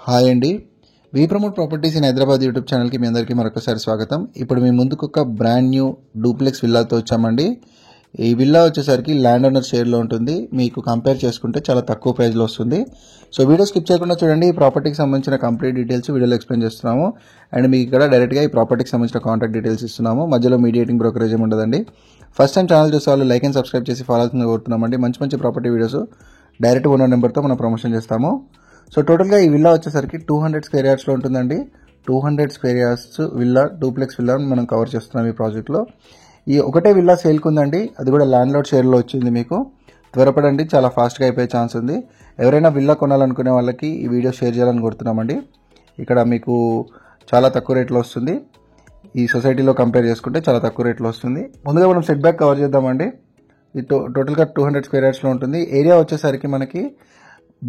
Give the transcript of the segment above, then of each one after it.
Hi అండి. We promote properties in Hyderabad YouTube ఛానల్కి మీ అందరికీ మరొకసారి స్వాగతం. ఇప్పుడు మీ ముందుకు ఒక బ్రాండ్ న్యూ డూప్లెక్స్ విల్లాతో వచ్చామండి. ఈ విల్లా వచ్చేసరికి ల్యాండ్ ఓనర్ షేర్లో ఉంటుంది. మీకు కంపేర్ చేసుకుంటే చాలా తక్కువ ప్రైస్లో వస్తుంది. సో వీడియో స్కిప్ చేయకుండా చూడండి. ఈ ప్రాపర్టీకి సంబంధించిన కంప్లీట్ డీటెయిల్స్ వీడియోలో ఎక్స్ప్లెయిన్ చేస్తున్నాము. అండ్ మీకు ఇక్కడ డైరెక్ట్గా ఈ ప్రాపర్టీకి సంబంధించిన కాంటాక్ట్ డీటెయిల్స్ ఇస్తున్నాము. మధ్యలో మీడియేటింగ్ బ్రోకరేజ్ ఏమి ఉండదండి. ఫస్ట్ టైం ఛానల్ చూసే వాళ్ళు లైక్ అండ్ సబ్స్క్రైబ్ చేసి ఫాలో అవుతుందని కోరుతున్నామండి. మంచి ప్రాపర్టీ వీడియోస్ డైరెక్ట్ ఓనర్ నెంబర్తో మనం ప్రమోషన్ చేస్తాము. సో టోటల్గా ఈ విల్లా వచ్చేసరికి 200 స్క్వేర్ యార్డ్స్లో ఉంటుందండి. 200 square yards villa, duplex villa మనం కవర్ చేస్తున్నాం ఈ ప్రాజెక్ట్లో. ఈ ఒకటే విల్లా సేల్కి ఉందండి. అది కూడా ల్యాండ్ లార్డ్ షేర్లో వచ్చింది. మీకు త్వరపడండి, చాలా ఫాస్ట్గా అయిపోయే ఛాన్స్ ఉంది. ఎవరైనా విల్లా కొనాలనుకునే వాళ్ళకి ఈ వీడియో షేర్ చేయాలని కోరుతున్నామండి. ఇక్కడ మీకు చాలా తక్కువ రేట్లో వస్తుంది. ఈ సొసైటీలో కంపేర్ చేసుకుంటే చాలా తక్కువ రేట్లో వస్తుంది. ముందుగా మనం సెట్ బ్యాక్ కవర్ చేద్దామండి. ఇది టోటల్గా 200 స్క్వేర్ యార్డ్స్లో ఉంటుంది. ఏరియా వచ్చేసరికి మనకి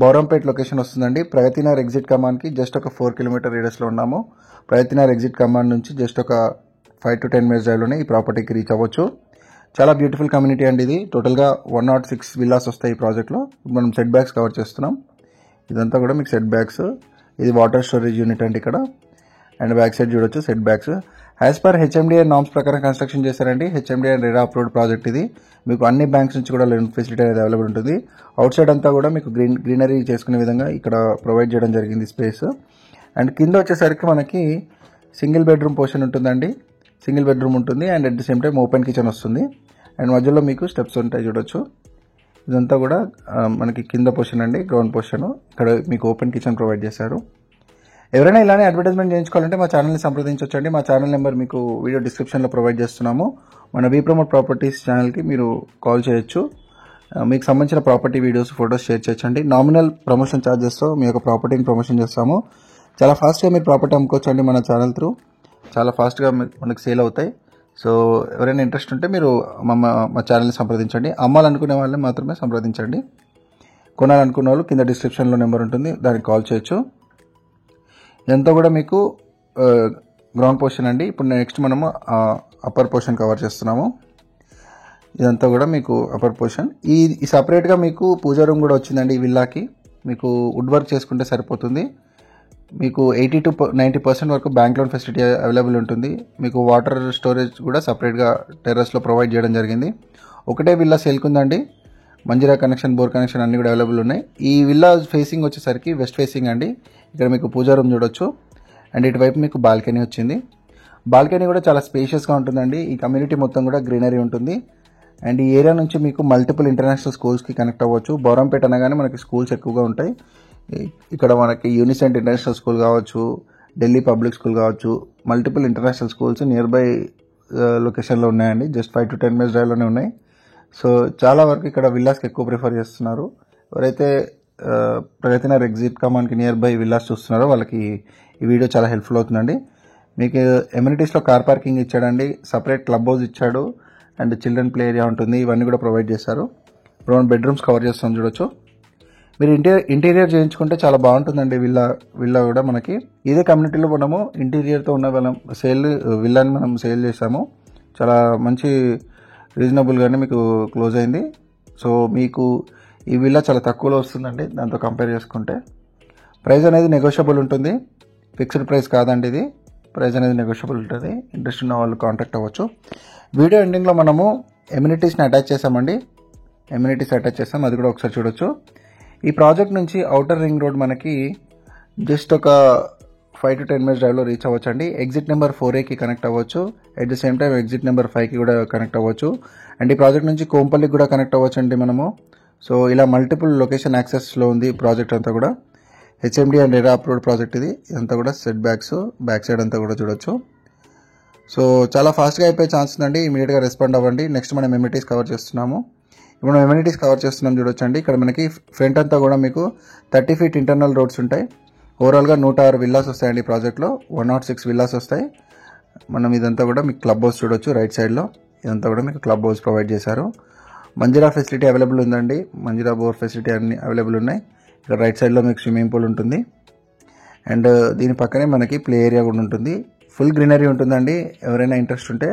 బౌరంపేట్ లొకేషన్ వస్తుందండి. ప్రగతినగర్ ఎగ్జిట్ కమాన్కి జస్ట్ ఒక 4 కిలోమీటర్ రేడియస్లో ఉన్నాము. ప్రగతినగర్ ఎగ్జిట్ కమాన్ నుంచి జస్ట్ ఒక 5 to 10 మినిట్స్ డ్రైవ్లోనే ఈ ప్రాపర్టీకి రీచ్ అవ్వచ్చు. చాలా బ్యూటిఫుల్ కమ్యూనిటీ అండి ఇది. టోటల్గా 106 విల్లాస్ వస్తాయి ఈ ప్రాజెక్ట్లో. మనం సెట్ బ్యాక్స్ కవర్ చేస్తున్నాం. ఇదంతా కూడా మీకు సెట్ బ్యాక్స్. ఇది వాటర్ స్టోరేజ్ యూనిట్ అండి ఇక్కడ. అండ్ బ్యాక్ సైడ్ చూడొచ్చు set backs. As per HMDA norms ప్రకారం కన్స్ట్రక్షన్ చేశారండి. HMDA and RERA approved project ఇది. మీకు అన్ని బ్యాంక్స్ నుంచి కూడా లోన్ ఫెసిలిటీ అనేది అవైలబుల్ ఉంటుంది. అవుట్ సైడ్ అంతా కూడా మీకు గ్రీనరీ చేసుకునే విధంగా ఇక్కడ ప్రొవైడ్ చేయడం జరిగింది స్పేస్. అండ్ కింద వచ్చేసరికి మనకి సింగిల్ బెడ్రూమ్ పోర్షన్ ఉంటుందండి. సింగిల్ బెడ్రూమ్ ఉంటుంది and at the same time open kitchen వస్తుంది. అండ్ మధ్యలో మీకు స్టెప్స్ ఉంటాయి చూడొచ్చు. ఇదంతా కూడా మనకి కింద పోర్షన్ అండి, గ్రౌండ్ పోర్షన్. ఇక్కడ మీకు ఓపెన్ కిచెన్ ప్రొవైడ్ చేశారు. ఎవరైనా ఇలానే అడ్వర్టైజ్మెంట్ చేయించుకోవాలంటే మా ఛానల్ని సంప్రదించవచ్చండి. మా ఛానల్ నెంబర్ మీకు వీడియో డిస్క్రిప్షన్లో ప్రొవైడ్ చేస్తున్నాము. మన వి ప్రమోట్ ప్రాపర్టీస్ ఛానల్కి మీరు కాల్ చేయొచ్చు. మీకు సంబంధించిన ప్రాపర్టీ వీడియోస్, ఫొటోస్ షేర్ చేయొచ్చండి. నామినల్ ప్రమోషన్ ఛార్జెస్తో మీ యొక్క ప్రాపర్టీని ప్రమోషన్ చేస్తాము. చాలా ఫాస్ట్గా మీరు ప్రాపర్టీ అమ్ముకోవచ్చండి మన ఛానల్ త్రూ. చాలా ఫాస్ట్గా మనకు సేల్ అవుతాయి. సో ఎవరైనా ఇంట్రెస్ట్ ఉంటే మీరు మా ఛానల్ని సంప్రదించండి. అమ్మాలనుకునే వాళ్ళని మాత్రమే సంప్రదించండి. కొనాలనుకునే వాళ్ళు కింద డిస్క్రిప్షన్లో నెంబర్ ఉంటుంది, దానికి కాల్ చేయొచ్చు. ఇదంతా కూడా మీకు గ్రౌండ్ పోర్షన్ అండి. ఇప్పుడు నెక్స్ట్ మనము అప్పర్ పోర్షన్ కవర్ చేస్తున్నాము. ఇదంతా కూడా మీకు అప్పర్ పోర్షన్. ఈ సపరేట్గా మీకు పూజా రూమ్ కూడా వచ్చిందండి ఈ విల్లాకి. మీకు వుడ్ వర్క్ చేసుకుంటే సరిపోతుంది. మీకు 80 to 90% వరకు బ్యాంక్ లోన్ ఫెసిలిటీ అవైలబుల్ ఉంటుంది. మీకు వాటర్ స్టోరేజ్ కూడా సపరేట్గా టెర్రస్లో ప్రొవైడ్ చేయడం జరిగింది. ఒకటే విల్లా సేల్కుందండి. మంజీరా కనెక్షన్, బోర్ కనెక్షన్ అన్నీ కూడా అవైలబుల్ ఉన్నాయి. ఈ విల్లా ఫేసింగ్ వచ్చేసరికి వెస్ట్ ఫేసింగ్ అండి. ఇక్కడ మీకు పూజా రూమ్ చూడొచ్చు. అండ్ ఇటువైపు మీకు బాల్కనీ వచ్చింది. బాల్కనీ కూడా చాలా స్పేషియస్గా ఉంటుందండి. ఈ కమ్యూనిటీ మొత్తం కూడా గ్రీనరీ ఉంటుంది. అండ్ ఈ ఏరియా నుంచి మీకు మల్టిపుల్ ఇంటర్నేషనల్ స్కూల్స్కి కనెక్ట్ అవ్వచ్చు. బౌరంపేట అనగానే మనకి స్కూల్స్ ఎక్కువగా ఉంటాయి. ఇక్కడ మనకి యూనిసెంట్ ఇంటర్నేషనల్ స్కూల్ కావచ్చు, ఢిల్లీ పబ్లిక్ స్కూల్ కావచ్చు, multiple international schools near by లొకేషన్లో ఉన్నాయండి. జస్ట్ 5 to 10 మినిట్స్ డ్రైవ్లోనే ఉన్నాయి. సో చాలా వరకు ఇక్కడ విల్లాస్కి ఎక్కువ ప్రిఫర్ చేస్తున్నారు. ఎవరైతే ప్రగతినగర్ ఎగ్జిట్ కమాన్కి నియర్ బై విల్లాస్ చూస్తున్నారో వాళ్ళకి ఈ వీడియో చాలా హెల్ప్ఫుల్ అవుతుందండి. మీకు ఎమ్యూనిటీస్లో కార్ పార్కింగ్ ఇచ్చాడండి, సపరేట్ క్లబ్ హౌస్ ఇచ్చాడు, అండ్ చిల్డ్రన్ ప్లే ఏరియా ఉంటుంది. ఇవన్నీ కూడా ప్రొవైడ్ చేశారు. ఇప్పుడు మనం బెడ్రూమ్స్ కవర్ చేస్తాం చూడొచ్చు. మీరు ఇంటీరియర్ చేయించుకుంటే చాలా బాగుంటుందండి విల్లా కూడా. మనకి ఇదే కమ్యూనిటీలో మనము ఇంటీరియర్తో ఉన్న విల్లాని మనం సేల్ చేసాము. చాలా మంచి రీజనబుల్గానే మీకు క్లోజ్ అయింది. సో మీకు ఈ విల్లా చాలా తక్కువలో వస్తుందండి దాంతో కంపేర్ చేసుకుంటే. ప్రైస్ అనేది నెగోషియబుల్ ఉంటుంది, ఫిక్స్డ్ ప్రైస్ కాదండి ఇది. ప్రైస్ అనేది నెగోషియబుల్ ఉంటుంది. ఇంట్రెస్ట్ ఉన్న వాళ్ళు కాంటాక్ట్ అవ్వచ్చు. వీడియో ఎండింగ్లో మనము ఎమ్యూనిటీస్ని అటాచ్ చేసామండి. ఎమ్యూనిటీస్ అటాచ్ చేసాం, అది కూడా ఒకసారి చూడొచ్చు. ఈ ప్రాజెక్ట్ నుంచి ఔటర్ రింగ్ రోడ్ మనకి జస్ట్ ఒక 5 to 10 మినిట్స్ డ్రైవ్లో రీచ్ అవ్వచ్చు అండి. ఎగ్జిట్ నెంబర్ 4A కనెక్ట్ అవ్వచ్చు. At the same time exit number 5 కూడా కనెక్ట్ అవ్వచ్చు. అండ్ ఈ ప్రాజెక్ట్ నుంచి కోంపల్లికి కూడా కనెక్ట్ అవ్వచ్చు అండి మనము. సో ఇలా మల్టిపుల్ లొకేషన్ యాక్సెస్లో ఉంది ప్రాజెక్ట్ అంతా కూడా. HMD and RERA approved project ఇది. ఇదంతా కూడా సెట్ బ్యాక్స్, బ్యాక్ సైడ్ అంతా కూడా చూడొచ్చు. సో చాలా ఫాస్ట్గా అయిపోయే ఛాన్స్ ఉందండి. ఇమీడియట్గా రెస్పాండ్ అవ్వండి. నెక్స్ట్ మనం ఎమ్యూనిటీస్ కవర్ చేస్తున్నాము. ఇప్పుడు మనం ఎమ్యూనిటీస్ కవర్ చేస్తున్నాం చూడొచ్చండి. ఇక్కడ మనకి ఫ్రంట్ అంతా కూడా మీకు 30 feet ఇంటర్నల్ రోడ్స్ ఉంటాయి. ఓవరాల్గా 106 విల్లాస్ వస్తాయండి ఈ ప్రాజెక్ట్లో. 106 విల్లాస్ వస్తాయి. మనం ఇదంతా కూడా మీకు క్లబ్ హౌస్ చూడొచ్చు రైట్ సైడ్లో. ఇదంతా కూడా మీకు క్లబ్ హౌస్ ప్రొవైడ్ చేశారు. మంజీరా ఫెసిలిటీ అవైలబుల్ ఉందండి. మంజీరా బోర్ ఫెసిలిటీ అన్ని అవైలబుల్ ఉన్నాయి. ఇక్కడ రైట్ సైడ్లో మీకు స్విమ్మింగ్ పూల్ ఉంటుంది. అండ్ దీని పక్కనే మనకి ప్లే ఏరియా కూడా ఉంటుంది. ఫుల్ గ్రీనరీ ఉంటుందండి. ఎవరైనా ఇంట్రెస్ట్ ఉంటే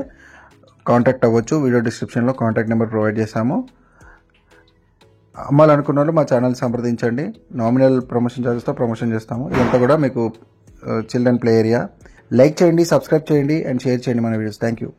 కాంటాక్ట్ అవ్వచ్చు. వీడియో డిస్క్రిప్షన్లో కాంటాక్ట్ నెంబర్ ప్రొవైడ్ చేశాము. అమ్మాలనుకున్న వాళ్ళు మా ఛానల్ సంప్రదించండి. నామినల్ ప్రమోషన్ ఛార్జెస్తో ప్రమోషన్ చేస్తాము. ఇదంతా కూడా మీకు చిల్డ్రన్ ప్లే ఏరియా. లైక్ చేయండి, సబ్స్క్రైబ్ చేయండి అండ్ షేర్ చేయండి మన వీడియోస్. Thank you.